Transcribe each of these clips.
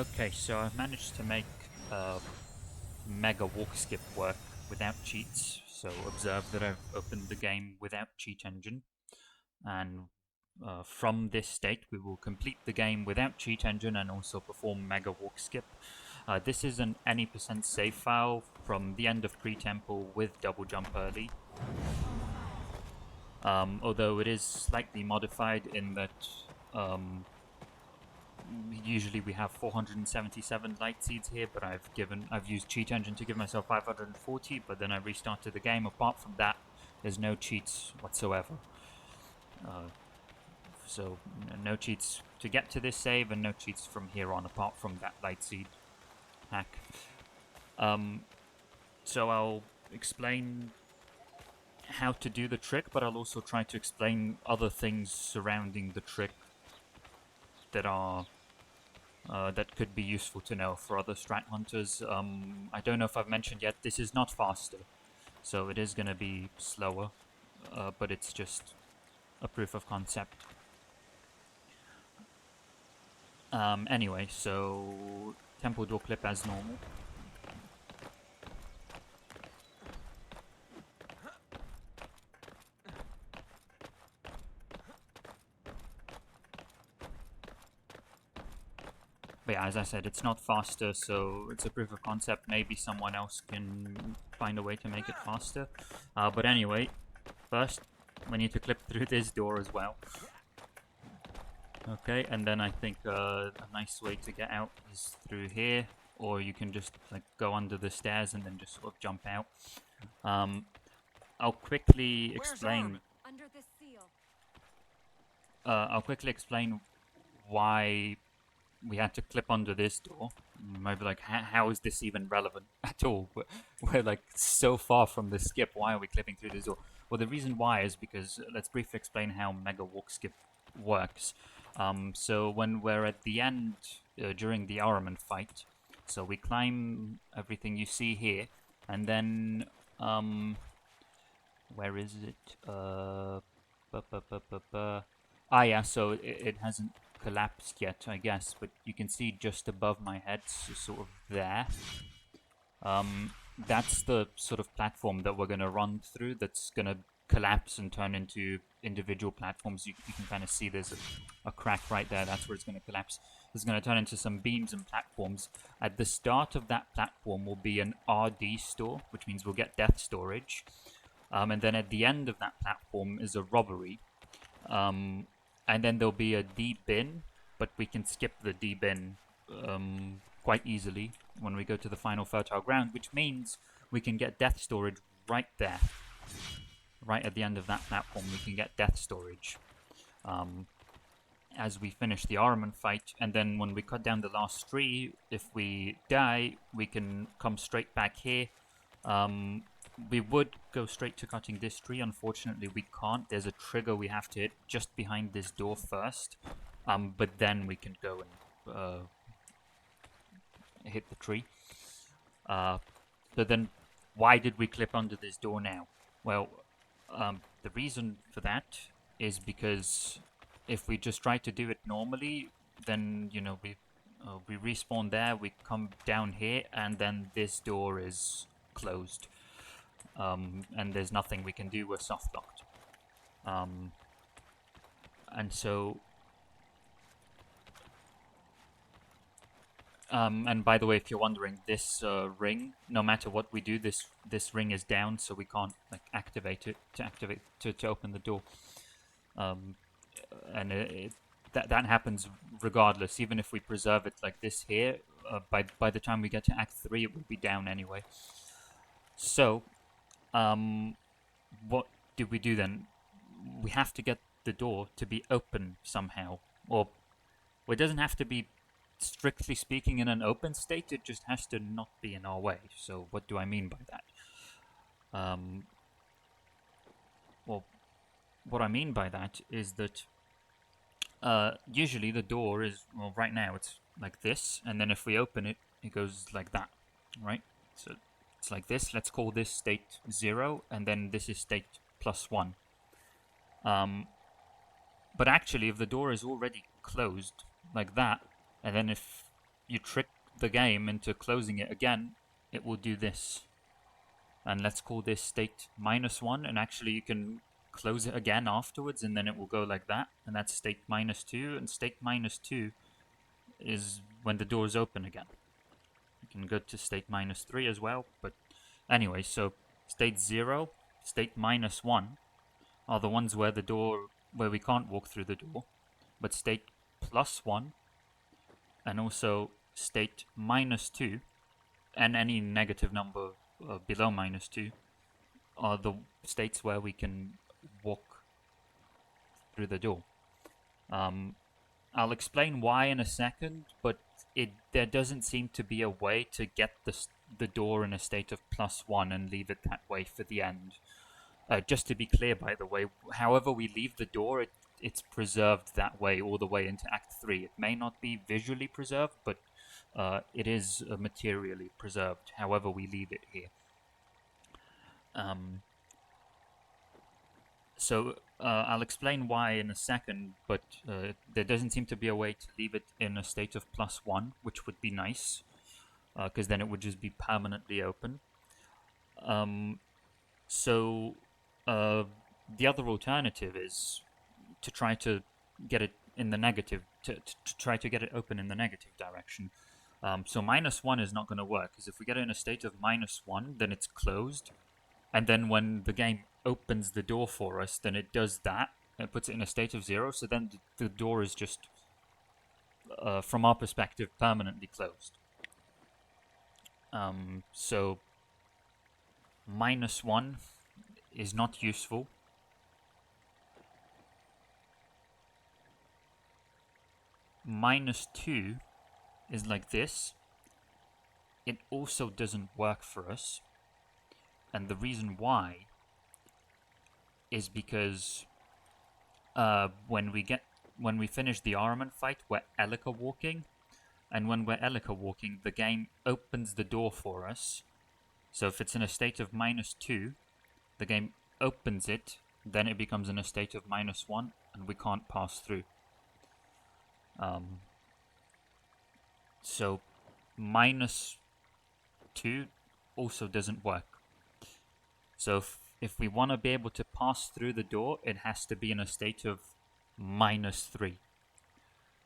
Okay, so I've managed to make Mega Walk Skip work without cheats. So observe that I've opened the game without cheat engine, and from this state we will complete the game without cheat engine and also perform Mega Walk Skip. This is an any percent save file from the end of pre-temple with double jump early. Although it is slightly modified in that usually we have 477 light seeds here, but I've used cheat engine to give myself 540, but then I restarted the game. Apart from that, there's no cheats whatsoever. So no cheats to get to this save, and no cheats from here on, apart from that light seed hack. So I'll explain how to do the trick, but I'll also try to explain other things surrounding the trick that are that could be useful to know for other strat hunters. I don't know if I've mentioned yet, this is not faster, so it is going to be slower, but it's just a proof of concept. Anyway, so temple door clip as normal. But yeah, as I said, it's not faster, so it's a proof of concept. Maybe someone else can find a way to make it faster. But anyway, first we need to clip through this door as well. Okay, and then I think a nice way to get out is through here, or you can just like go under the stairs and then just sort of jump out. I'll quickly explain. Under this seal. I'll quickly explain why we had to clip under this door. Maybe like, how is this even relevant at all? We're like so far from the skip. Why are we clipping through this door? Well, the reason why is because let's briefly explain how Mega Walk Skip works. So when we're at the end during the armament fight, so we climb everything you see here, and then where is it? Ah, yeah. So it hasn't collapsed yet, I guess, but you can see just above my head, so sort of there. That's the sort of platform that we're going to run through, that's going to collapse and turn into individual platforms. You can kind of see there's a crack right there. That's where it's going to collapse. It's going to turn into some beams and platforms. At the start of that platform will be an RD store, which means we'll get death storage. And then at the end of that platform is a robbery. And then there'll be a D bin, but we can skip the D bin quite easily when we go to the final fertile ground, which means we can get death storage right there. Right at the end of that platform, we can get death storage as we finish the armament fight. And then when we cut down the last tree, if we die, we can come straight back here. We would go straight to cutting this tree. Unfortunately, we can't. There's a trigger we have to hit just behind this door first. But then we can go and hit the tree. So then, why did we clip under this door now? Well, the reason for that is because if we just try to do it normally, then, you know, we respawn there, we come down here, and then this door is closed. And there's nothing we can do, we're soft locked. And so... and by the way, if you're wondering, this ring, no matter what we do, this ring is down, so we can't like activate it to open the door. And that happens regardless, even if we preserve it like this here. By the time we get to Act 3, it will be down anyway. So, what do we do then? We have to get the door to be open somehow, or it doesn't have to be strictly speaking in an open state, it just has to not be in our way. So what do I mean by that? Well, what I mean by that is that usually the door is, well, right now it's like this, and then if we open it, it goes like that, right? So it's like this. Let's call this state 0, and then this is state +1. But actually, if the door is already closed like that, and then if you trick the game into closing it again, it will do this. And let's call this state -1, and actually you can close it again afterwards, and then it will go like that, and that's state -2, and state -2 is when the door is open again. You can go to state -3 as well, but anyway, so state 0, state -1 are the ones where we can't walk through the door, but state +1 and also state -2 and any negative number below -2 are the states where we can walk through the door. I'll explain why in a second, but there doesn't seem to be a way to get the door in a state of +1 and leave it that way for the end. Just to be clear, by the way, however we leave the door, it's preserved that way all the way into Act 3. It may not be visually preserved, but it is materially preserved, however we leave it here. So I'll explain why in a second, but there doesn't seem to be a way to leave it in a state of +1, which would be nice, because then it would just be permanently open. So the other alternative is to try to get it in the negative, to try to get it open in the negative direction. So -1 is not going to work, because if we get it in a state of -1, then it's closed. And then when the game opens the door for us, then it does that. It puts it in a state of 0, so then the door is just, from our perspective, permanently closed. So -1 is not useful. -2 is like this. It also doesn't work for us. And the reason why is because when we finish the armament fight, we're Elika walking, and when we're Elika walking, the game opens the door for us. So if it's in a state of -2, the game opens it, then it becomes in a state of -1, and we can't pass through. So -2 also doesn't work. So if we want to be able to pass through the door, it has to be in a state of -3,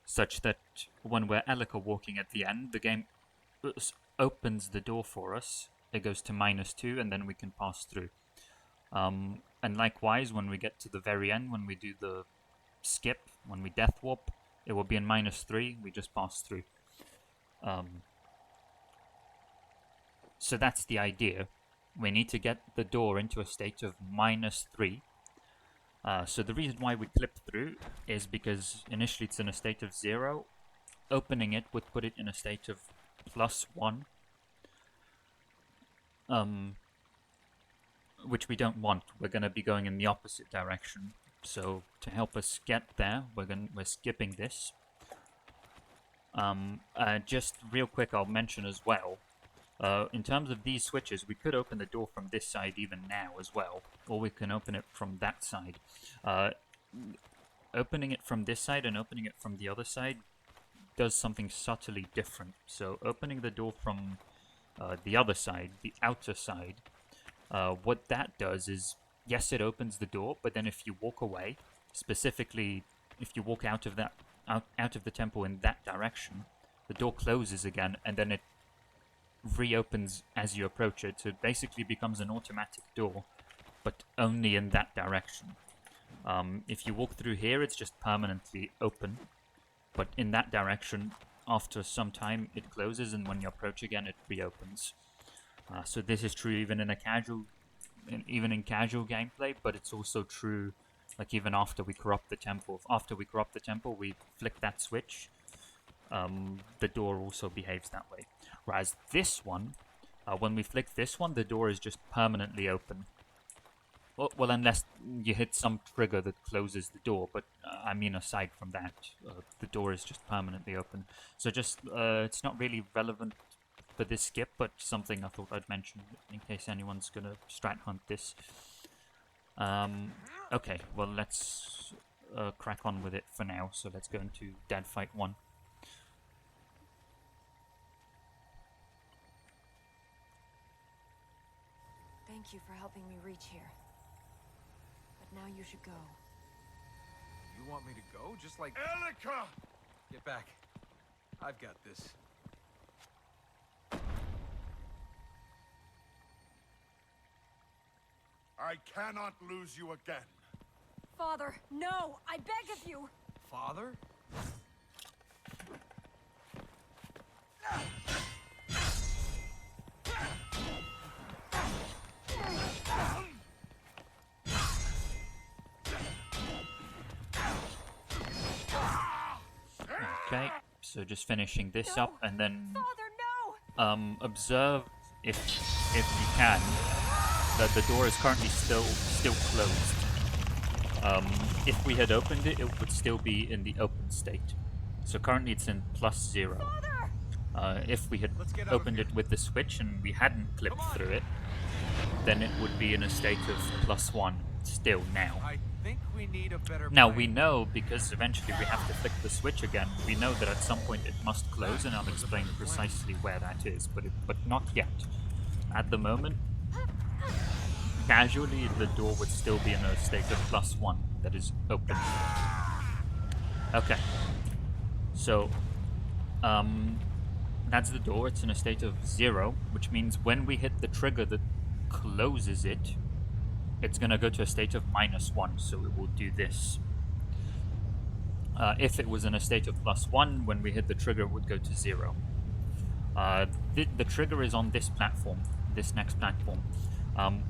such that when we're Elika walking at the end, the game opens the door for us. It goes to -2, and then we can pass through. And likewise, when we get to the very end, when we do the skip, when we death warp, it will be in -3. We just pass through. So that's the idea. We need to get the door into a state of -3. So the reason why we clip through is because initially it's in a state of 0. Opening it would put it in a state of +1. Which we don't want. We're going to be going in the opposite direction. So to help us get there, we're skipping this. Just real quick, I'll mention as well. In terms of these switches, we could open the door from this side even now as well, or we can open it from that side. Opening it from this side and opening it from the other side does something subtly different. So opening the door from the other side, the outer side, what that does is, yes, it opens the door, but then if you walk away, specifically if you walk out of the temple in that direction, the door closes again, and then it reopens as you approach it. So it basically becomes an automatic door, but only in that direction. If you walk through here, it's just permanently open, but in that direction, after some time, it closes, and when you approach again, it reopens. So this is true even in casual gameplay, but it's also true like even after we corrupt the temple. After we corrupt the temple, we flick that switch. The door also behaves that way. Whereas this one, when we flick this one, the door is just permanently open. Well, unless you hit some trigger that closes the door, but I mean aside from that, the door is just permanently open. So just, it's not really relevant for this skip, but something I thought I'd mention in case anyone's gonna strat hunt this. Okay, well let's crack on with it for now, so let's go into Dead Fight 1. Thank you for helping me reach here. But now you should go. You want me to go? Just like... Elika! Get back. I've got this. I cannot lose you again. Father, no! I beg of you! Father? Okay, so just finishing this up, and then Father, no! observe if you can that the door is currently still closed. If we had opened it, it would still be in the open state. So currently it's in +0. If we had opened it with the switch and we hadn't clipped through it, then it would be in a state of +1 still now. I think we need a better Now plan. we know, because eventually we have to flick the switch again, we know that at some point it must close, and I'll explain precisely where that is, but not yet. At the moment, casually the door would still be in a state of +1 that is open. Okay. So, that's the door. It's in a state of 0, which means when we hit the trigger that closes it, it's going to go to a state of -1, so it will do this. If it was in a state of +1, when we hit the trigger, it would go to 0. The trigger is on this platform, this next platform.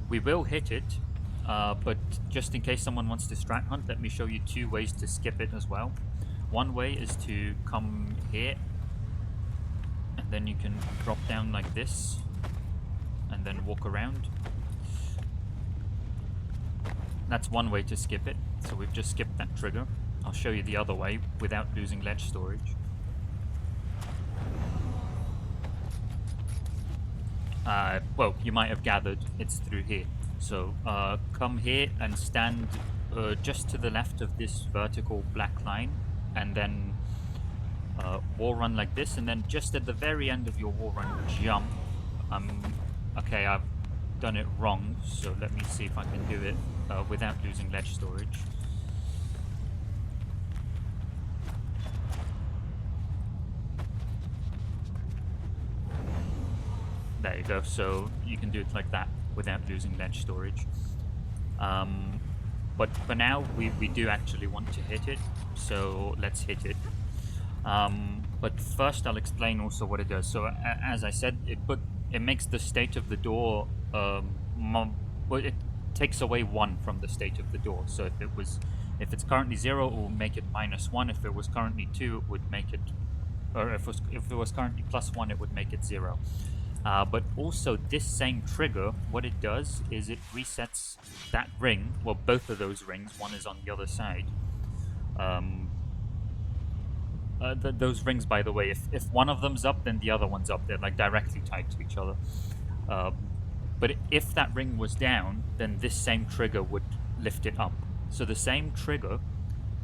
We will hit it, but just in case someone wants to strat hunt, let me show you 2 ways to skip it as well. One way is to come here, and then you can drop down like this, and then walk around. That's one way to skip it, so we've just skipped that trigger. I'll show you the other way without losing ledge storage. Well, you might have gathered it's through here. So come here and stand just to the left of this vertical black line, and then wall run like this, and then just at the very end of your wall run, jump. Okay, I've done it wrong, so let me see if I can do it without losing ledge storage. There you go, so you can do it like that without losing ledge storage. But for now, we do actually want to hit it, so let's hit it. But first I'll explain also what it does. So as I said, it makes the state of the door, it takes away 1 from the state of the door. So if it's currently 0, it will make it -1. If it was currently 2, it would make it, or if it was currently +1, it would make it 0. But also this same trigger, what it does is it resets that ring, well, both of those rings, one is on the other side. Those rings, by the way, if one of them's up, then the other one's up. They're like directly tied to each other. But if that ring was down, then this same trigger would lift it up. So the same trigger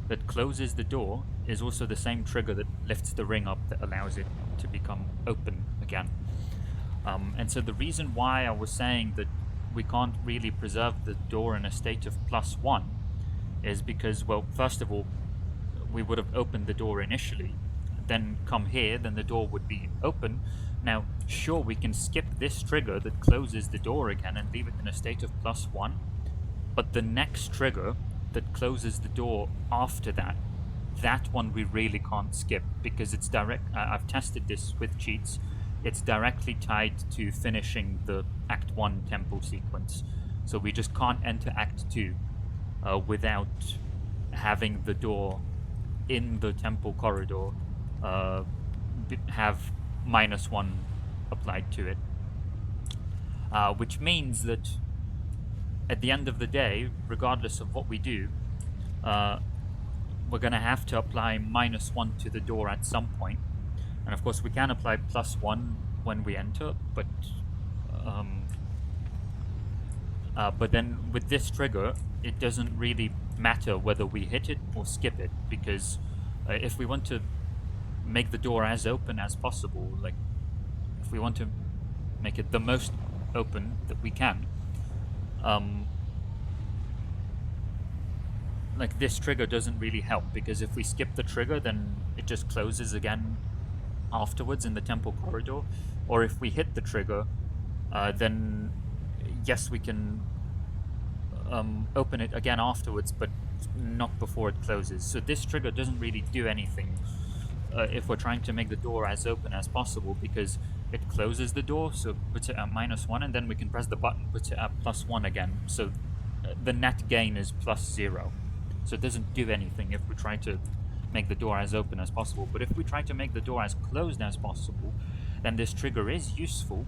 that closes the door is also the same trigger that lifts the ring up, that allows it to become open again. And so the reason why I was saying that we can't really preserve the door in a state of +1 is because, well, first of all, we would have opened the door initially, then come here, then the door would be open. Now, sure, we can skip this trigger that closes the door again and leave it in a state of +1, but the next trigger that closes the door after that, that one we really can't skip, because it's direct. I've tested this with cheats. It's directly tied to finishing the Act 1 temple sequence. So we just can't enter Act 2 without having the door in the temple corridor have -1 applied to it. Which means that at the end of the day, regardless of what we do, we're going to have to apply -1 to the door at some point. And of course we can apply +1 when we enter, but then with this trigger, it doesn't really matter whether we hit it or skip it, because if we want to make the door as open as possible, like if we want to make it the most open that we can, like this trigger doesn't really help, because if we skip the trigger, then it just closes again afterwards in the temple corridor. Or if we hit the trigger, then yes, we can open it again afterwards, but not before it closes. So this trigger doesn't really do anything if we're trying to make the door as open as possible, because it closes the door, so puts it at -1, and then we can press the button, puts it at +1 again. So the net gain is +0. So it doesn't do anything if we try to make the door as open as possible. But if we try to make the door as closed as possible, then this trigger is useful,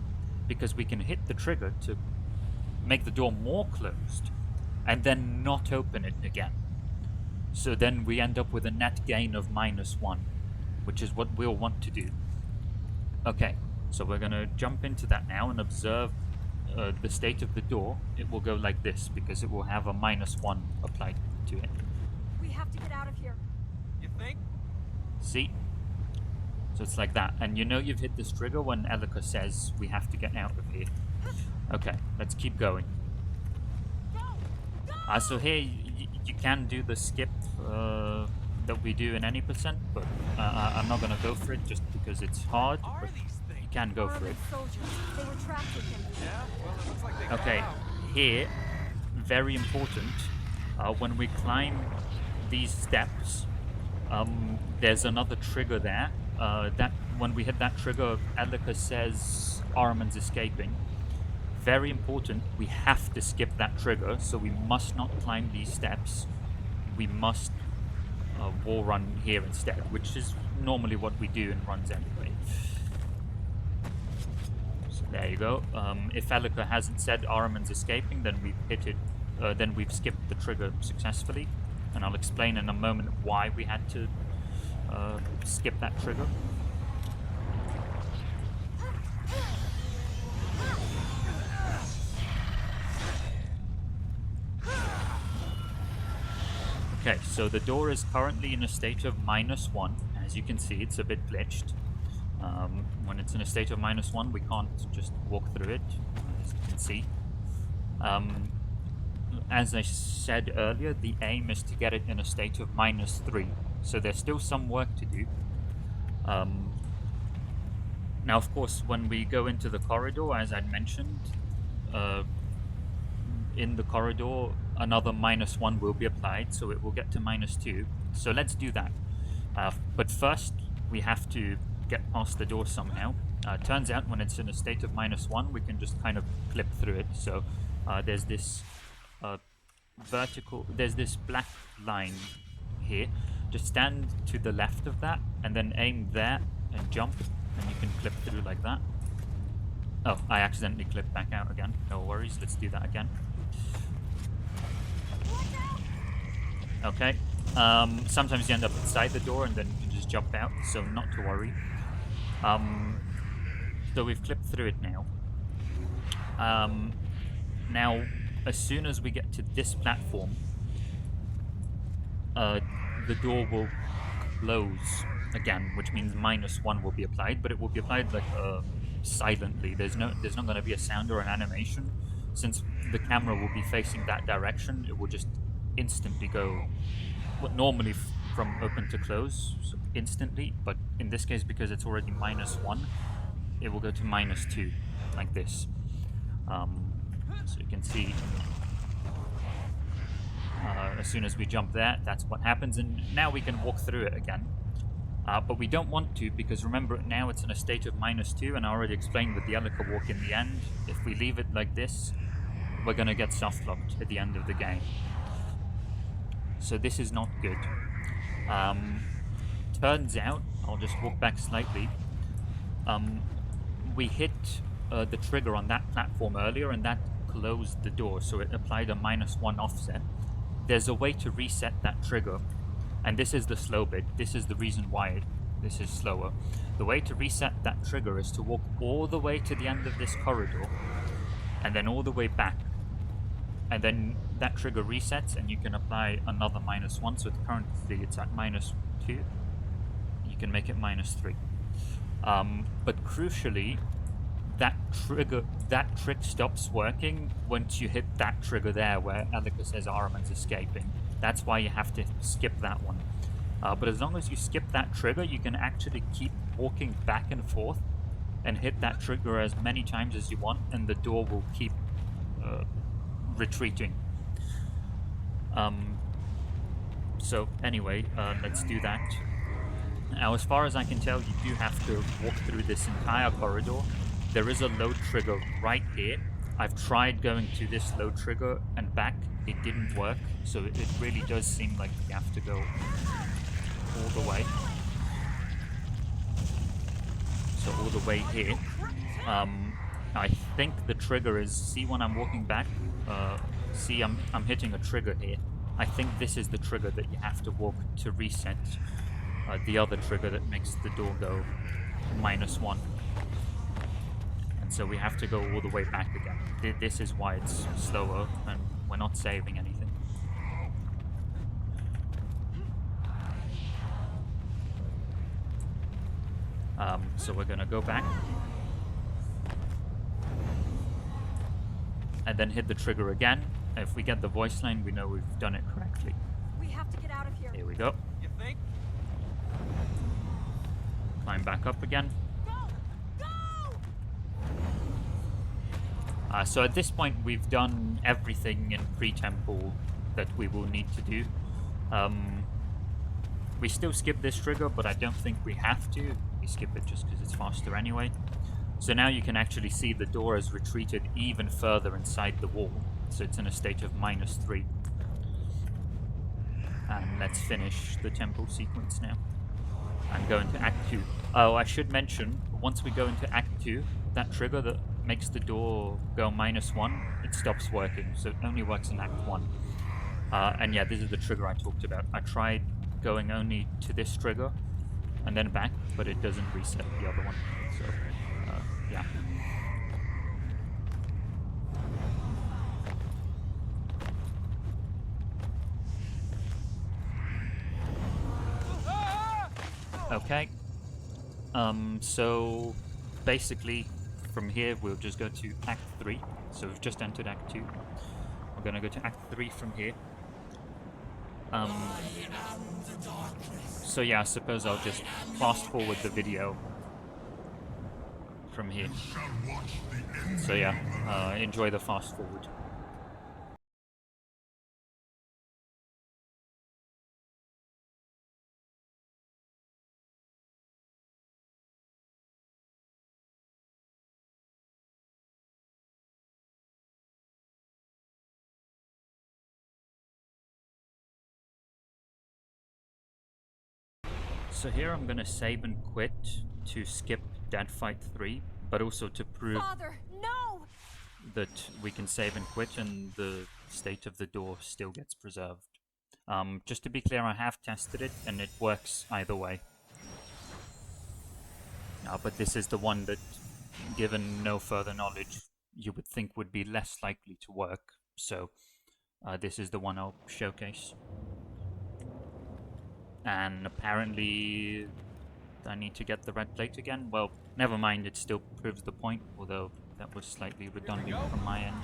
because we can hit the trigger to make the door more closed and then not open it again. So then we end up with a net gain of -1, which is what we'll want to do. Okay, so we're going to jump into that now and observe the state of the door. It will go like this, because it will have a -1 applied to it. We have to get out of here. You think? See? So it's like that. And you know you've hit this trigger when Elika says we have to get out of here. Okay, let's keep going. So here you can do the skip that we do in any percent, but I'm not going to go for it just because it's hard. Are But these you things? can go for it. Soldiers. They were trapped with him. Yeah. Well, it looks like they got Okay, out. here, very important, when we climb these steps, there's another trigger there. That when we hit that trigger, Elika says Ahriman's escaping. Very important, we have to skip that trigger, so we must not climb these steps. We must wall run here instead, which is normally what we do in runs anyway. So there you go. If Elika hasn't said Ahriman's escaping, then we've hit it. Then we've skipped the trigger successfully, and I'll explain in a moment why we had to skip that trigger. Okay, so the door is currently in a state of -1. As you can see, it's a bit glitched. When it's in a state of -1, we can't just walk through it, as you can see. As I said earlier, the aim is to get it in a state of -3. So there's still some work to do. Now, of course, when we go into the corridor, as I'd mentioned, in the corridor, another -1 will be applied, so it will get to -2. So let's do that. But first, we have to get past the door somehow. Turns out when it's in a state of -1, we can just kind of clip through it. So there's this there's this black line here. Just stand to the left of that, and then aim there and jump, and you can clip through like that. Oh, I accidentally clipped back out again. No worries, let's do that again. Okay. Sometimes you end up inside the door and then you can just jump out, so not to worry. So we've clipped through it now. Now, as soon as we get to this platform, the door will close again, which means -1 will be applied, but it will be applied like silently. There's not going to be a sound or an animation. Since the camera will be facing that direction, it will just instantly go normally from open to close, so instantly, but in this case, because it's already -1, it will go to -2 like this. So you can see as soon as we jump there, that's what happens, and now we can walk through it again. But we don't want to, because remember, now it's in a state of -2, and I already explained with the Elika walk in the end, if we leave it like this, we're going to get soft-locked at the end of the game. So this is not good. Turns out, I'll just walk back slightly, we hit the trigger on that platform earlier, and that closed the door, so it applied a -1 offset. There's a way to reset that trigger, and this is the slow bit. This is the reason why this is slower. The way to reset that trigger is to walk all the way to the end of this corridor, and then all the way back. And then that trigger resets, and you can apply another -1, so currently it's at -2. You can make it -3. But crucially, that trick stops working once you hit that trigger there where Elika says Ahriman's escaping. That's why you have to skip that one. But as long as you skip that trigger, you can actually keep walking back and forth and hit that trigger as many times as you want, and the door will keep retreating. So anyway, let's do that. Now, as far as I can tell, you do have to walk through this entire corridor. There is a load trigger right here. I've tried going to this load trigger and back. It didn't work, so it really does seem like you have to go all the way. So all the way here. I think the trigger is, see when I'm walking back, see I'm hitting a trigger here. I think this is the trigger that you have to walk to reset the other trigger that makes the door go -1. And so we have to go all the way back again. This is why it's slower, and we're not saving anything. So we're gonna go back and then hit the trigger again. If we get the voice line, we know we've done it correctly. We have to get out of here. Here we go. You think? Climb back up again. Go! Go! So at this point, we've done everything in pre-temple that we will need to do. We still skip this trigger, but I don't think we have to. We skip it just because it's faster anyway. So now you can actually see the door has retreated even further inside the wall. So it's in a state of -3. And let's finish the temple sequence now. And go into Act 2. Oh, I should mention, once we go into Act 2, that trigger that makes the door go -1, it stops working. So it only works in Act 1. And yeah, this is the trigger I talked about. I tried going only to this trigger and then back, but it doesn't reset the other one. So, yeah. Okay. So basically from here we'll just go to Act 3. So we've just entered Act 2. We're gonna go to Act 3 from here. So yeah, I suppose I'll just fast forward the video from here. So yeah, enjoy the fast forward. So here I'm gonna save and quit to skip Dead Fight 3, but also to prove Father, no! that we can save and quit and the state of the door still gets preserved. Just to be clear, I have tested it and it works either way. But this is the one that, given no further knowledge, you would think would be less likely to work. So this is the one I'll showcase. And apparently I need to get the red plate again. Well, never mind, it still proves the point, although that was slightly redundant from my end.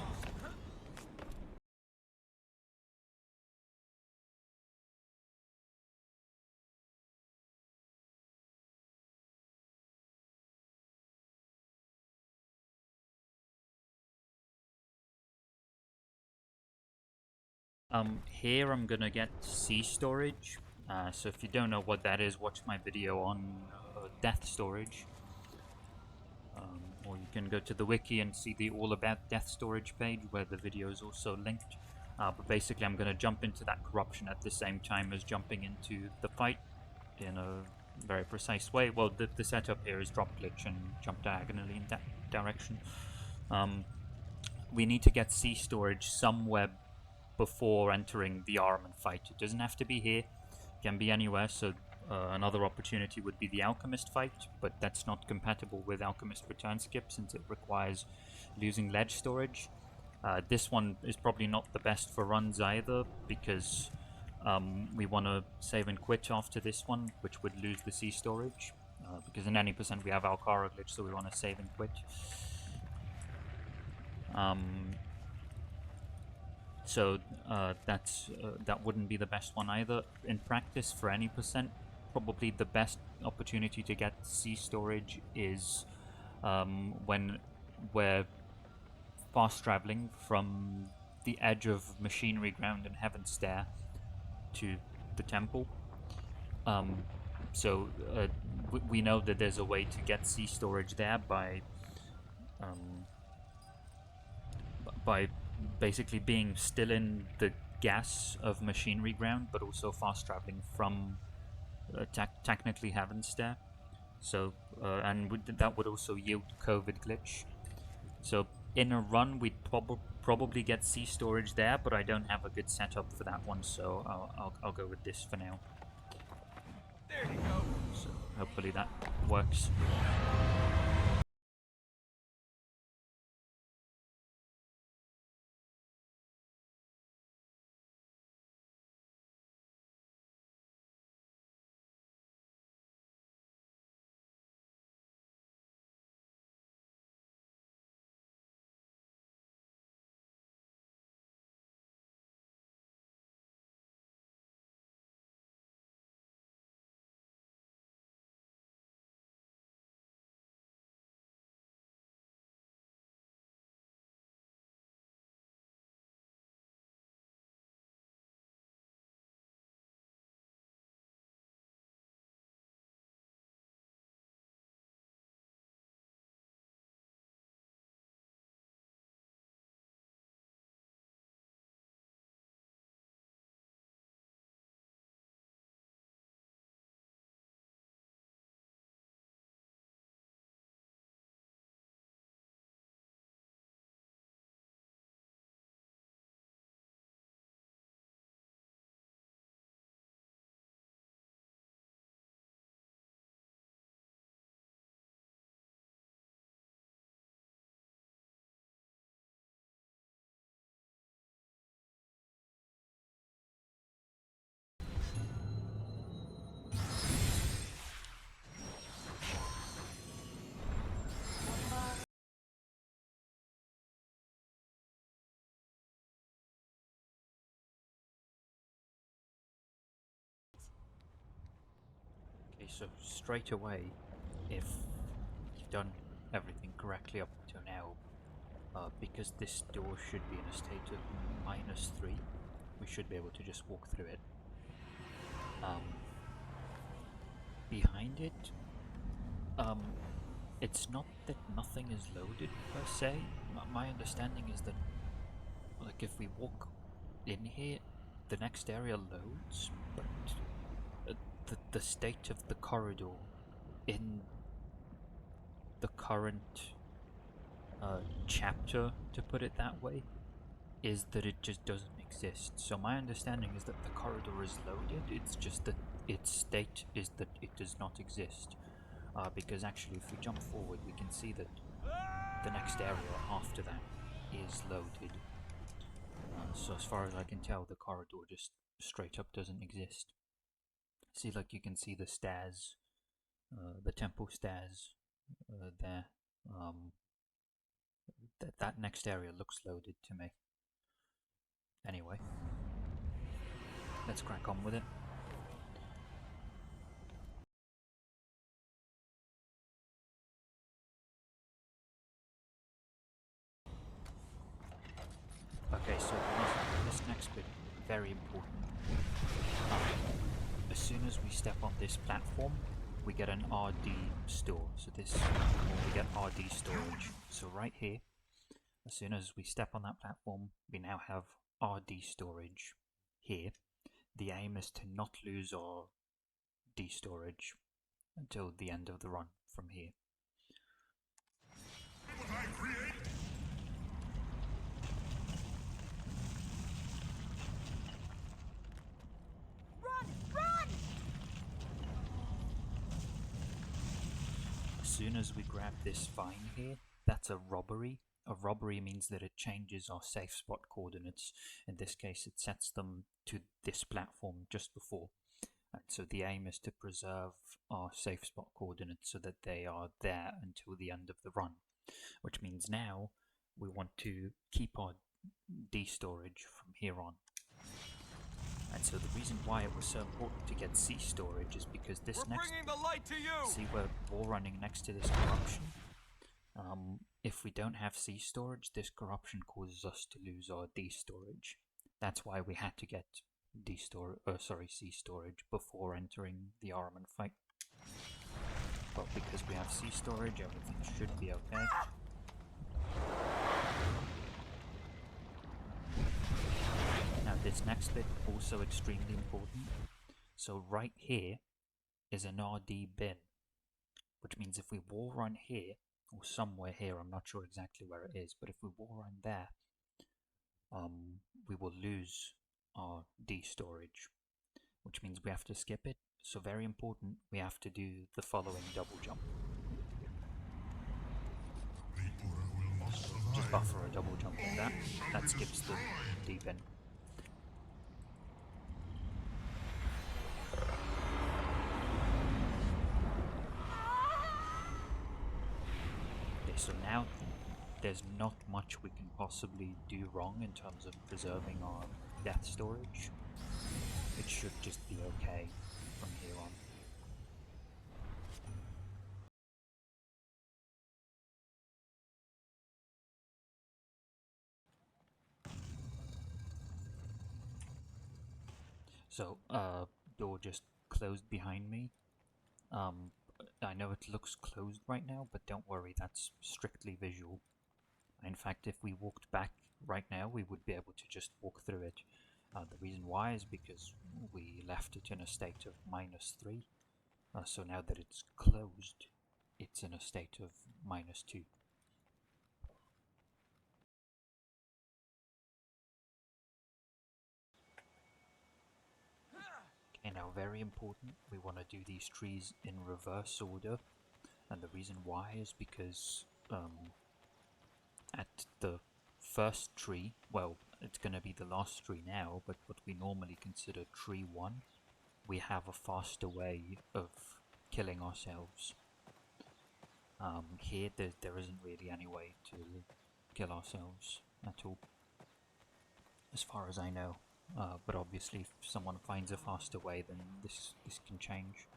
Here I'm gonna get C storage. So if you don't know what that is, watch my video on death storage. Or you can go to the wiki and see the all about death storage page where the video is also linked. But basically I'm gonna jump into that corruption at the same time as jumping into the fight in a very precise way. Well, the setup here is drop glitch and jump diagonally in that direction. We need to get C storage somewhere before entering the Ahriman fight. It doesn't have to be here, it can be anywhere. So another opportunity would be the Alchemist fight, but that's not compatible with Alchemist return skip since it requires losing ledge storage. This one is probably not the best for runs either, because we want to save and quit after this one, which would lose the C storage, because in any percent we have Alcara glitch, so we want to save and quit. So that wouldn't be the best one either. In practice, for any percent, probably the best opportunity to get sea storage is when we're fast traveling from the edge of Machinery Ground and Heaven's Stair to the temple. So we know that there's a way to get sea storage there by basically being still in the gas of Machinery Ground, but also fast traveling from technically Heaven's Stair. So and that would also yield COVID glitch. So in a run, we'd probably get sea storage there, but I don't have a good setup for that one, so I'll go with this for now. There you go. So hopefully that works. Okay, so straight away, if you've done everything correctly up until now, because this door should be in a state of -3, we should be able to just walk through it. Behind it, it's not that nothing is loaded per se. My understanding is that, like, if we walk in here, the next area loads, but the state of the corridor in the current chapter, to put it that way, is that it just doesn't exist. So my understanding is that the corridor is loaded, it's just that its state is that it does not exist. Because actually, if we jump forward, we can see that the next area after that is loaded. So as far as I can tell, the corridor just straight up doesn't exist. See, like, you can see the stairs, the temple stairs there. That next area looks loaded to me. Anyway, let's crack on with it. Okay, so this next bit, very important. As soon as we step on this platform, we get an RD store. So we get RD storage. So right here, as soon as we step on that platform, we now have RD storage here. The aim is to not lose our D storage until the end of the run from here. As soon as we grab this vine here, that's a robbery. A robbery means that it changes our safe spot coordinates. In this case, it sets them to this platform just before. And so the aim is to preserve our safe spot coordinates so that they are there until the end of the run. Which means now we want to keep our D storage from here on. And so the reason why it was so important to get C storage is because this We're next... bringing the light to you! See, we're wall running next to this corruption. If we don't have C storage, this corruption causes us to lose our D storage. That's why we had to get C storage before entering the armament fight. But because we have C storage, everything should be okay. Now this next bit also extremely important. So right here is an RD bin, which means if we wall run here, or somewhere here, I'm not sure exactly where it is, but if we wall run there, we will lose our D storage, which means we have to skip it. So very important, we have to do the following double jump. Just buffer a double jump with that. That skips the D bin. Okay, so now there's not much we can possibly do wrong in terms of preserving our death storage. It should just be okay from here on. So, door just closed behind me. I know it looks closed right now, but don't worry, that's strictly visual. In fact, if we walked back right now, we would be able to just walk through it. The reason why is because we left it in a state of -3. So now that it's closed, it's in a state of -2. Okay, now very important, we want to do these trees in reverse order. And the reason why is because at the first tree, well, it's going to be the last tree now, but what we normally consider tree 1, we have a faster way of killing ourselves. Here, there isn't really any way to kill ourselves at all, as far as I know. But obviously, if someone finds a faster way, then this can change.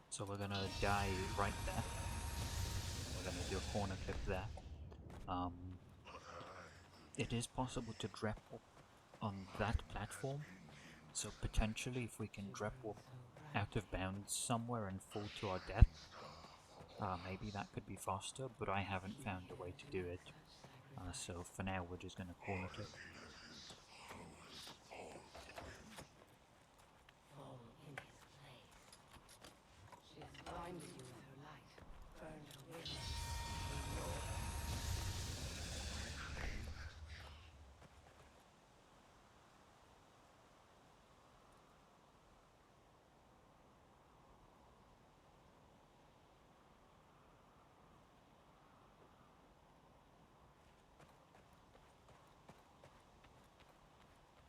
So we're gonna die right there. We're gonna do a corner clip there. It is possible to drop on that platform, so potentially if we can drop out of bounds somewhere and fall to our death, maybe that could be faster, but I haven't found a way to do it. So for now we're just gonna corner clip. Fall in his place. She has blinded you with her light, burned her will.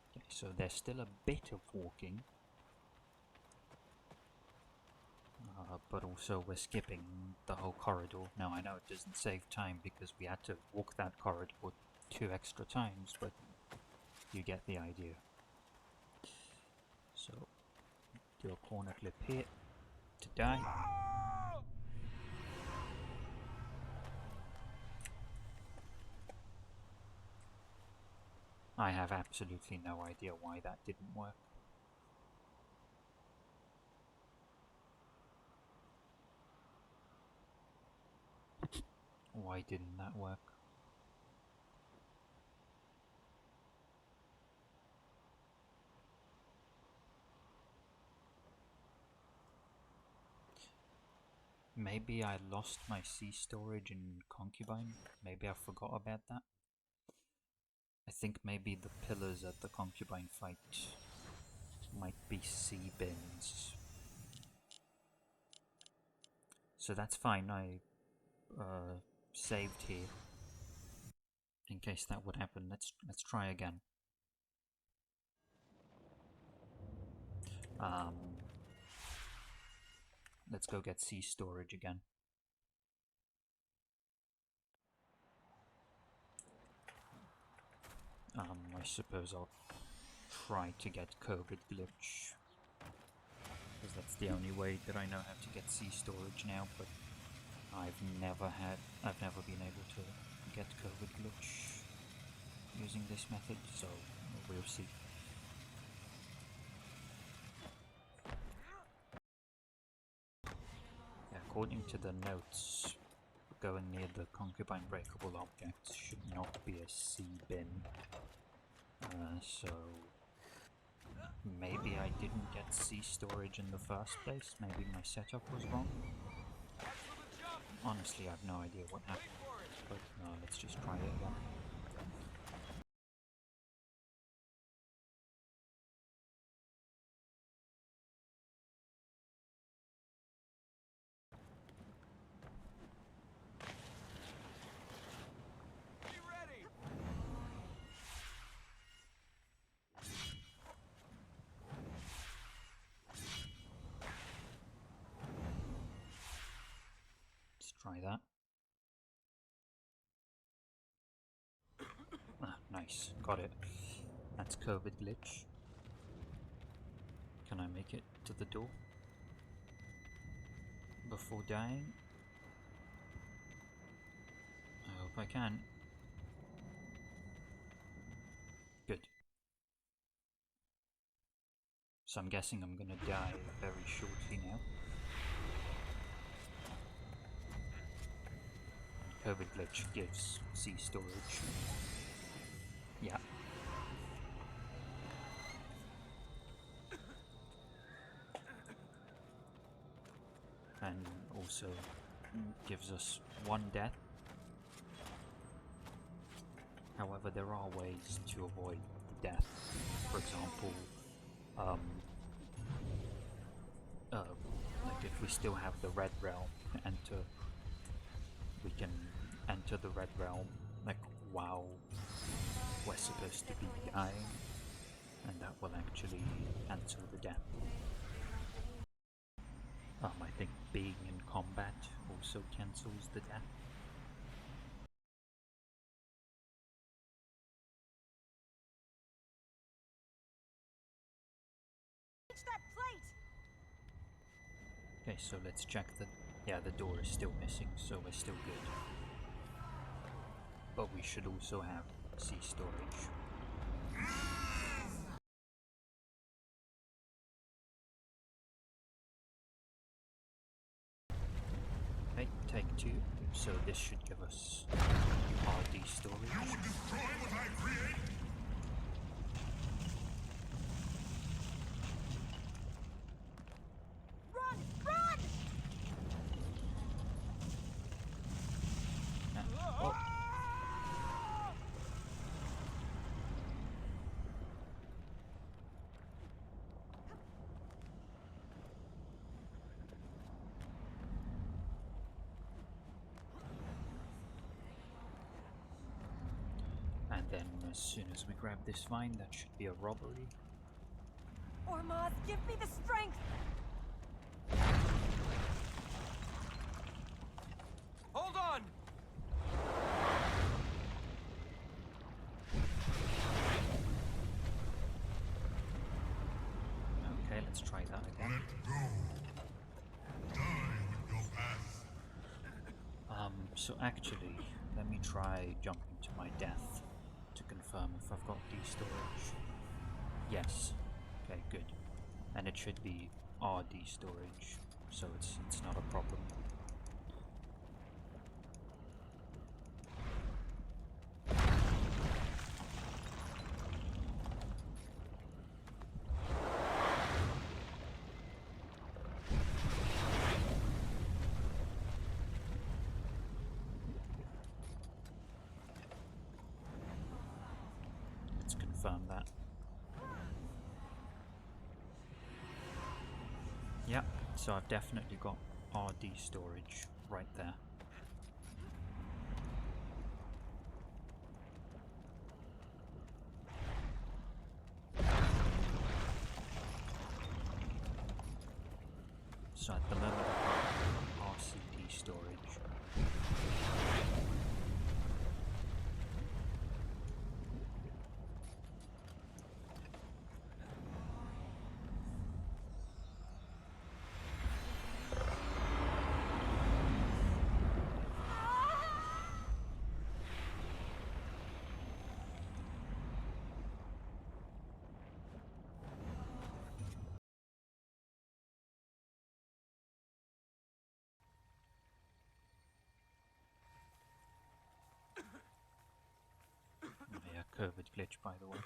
Okay, so there's still a bit of walking, but also we're skipping the whole corridor. Now I know it doesn't save time because we had to walk that corridor 2 extra times, but you get the idea. So, do a corner clip here to die. I have absolutely no idea why that didn't work. Why didn't that work? Maybe I lost my C storage in Concubine. Maybe I forgot about that. I think maybe the pillars at the Concubine fight might be C bins. So that's fine, I saved here in case that would happen. Let's try again. Let's go get C storage again. I suppose I'll try to get COVID glitch, because that's the only way that I know how to get C storage now, but I've never been able to get COVID glitch using this method, so we'll see. Yeah, according to the notes, going near the concubine breakable objects should not be a C bin. So maybe I didn't get C storage in the first place, maybe my setup was wrong. Honestly, I have no idea what happened, but let's just try it again. Be ready. Let's try that. Ah, nice, got it. That's COVID glitch. Can I make it to the door before dying? I hope I can. Good. So I'm guessing I'm gonna die very shortly now. COVID glitch gives C storage. Yeah. And also gives us 1 death. However, there are ways to avoid death. For example, like if we still have the red realm to enter, we can enter the red realm like while we're supposed to be dying, and that will actually cancel the death. I think being in combat also cancels the death. That plate! Okay, so let's check that. Yeah, the door is still missing, so we're still good. But we should also have C storage. Okay, take 2. So this should give us RD storage. You would destroy what I create? Run! Run! Oh. And then as soon as we grab this vine, that should be a robbery. Ormaz, give me the strength! Hold on. Okay, let's try that again. Let go. Die with your past. So actually, let me try jumping to my death to confirm if I've got D storage. Yes. Okay, good. And it should be RD storage, so it's not a problem. Let's confirm that. Yep, so I've definitely got RD storage right there. So at the moment I've got RCD storage. COVID glitch, by the way.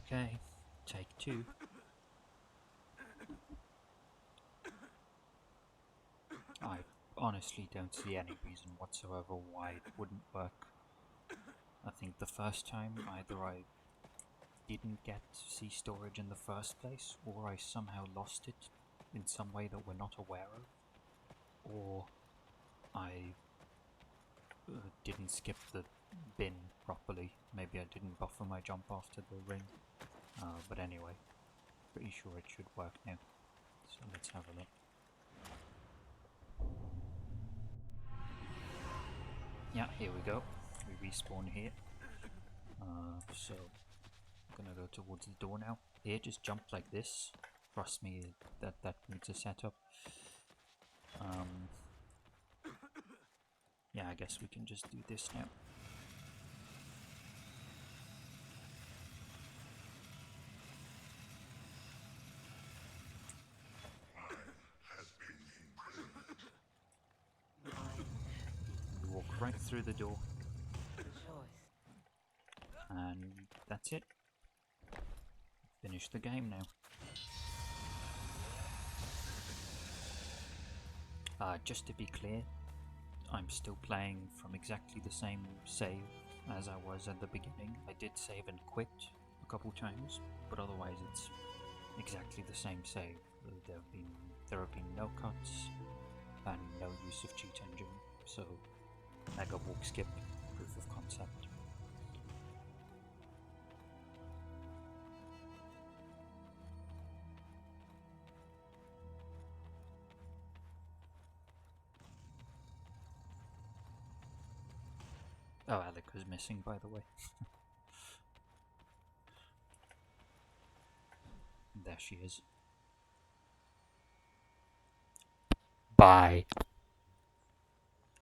Okay, take 2. I honestly don't see any reason whatsoever why it wouldn't work. I think the first time either I didn't get sea storage in the first place, or I somehow lost it in some way that we're not aware of, or I didn't skip the bin properly. Maybe I didn't buffer my jump after the ring. But anyway, pretty sure it should work now. So let's have a look. Yeah, here we go. We respawn here. So I'm gonna go towards the door now. Here, just jump like this. Trust me, that needs a setup. Yeah, I guess we can just do this now. Has been imprisoned. We walk right through the door, Good choice. and that's it. Finish the game now. Just to be clear, I'm still playing from exactly the same save as I was at the beginning. I did save and quit a couple times, but otherwise it's exactly the same save. There have been no cuts and no use of cheat engine, so mega walk skip, proof of concept. Oh, Alec was missing, by the way. There she is. Bye.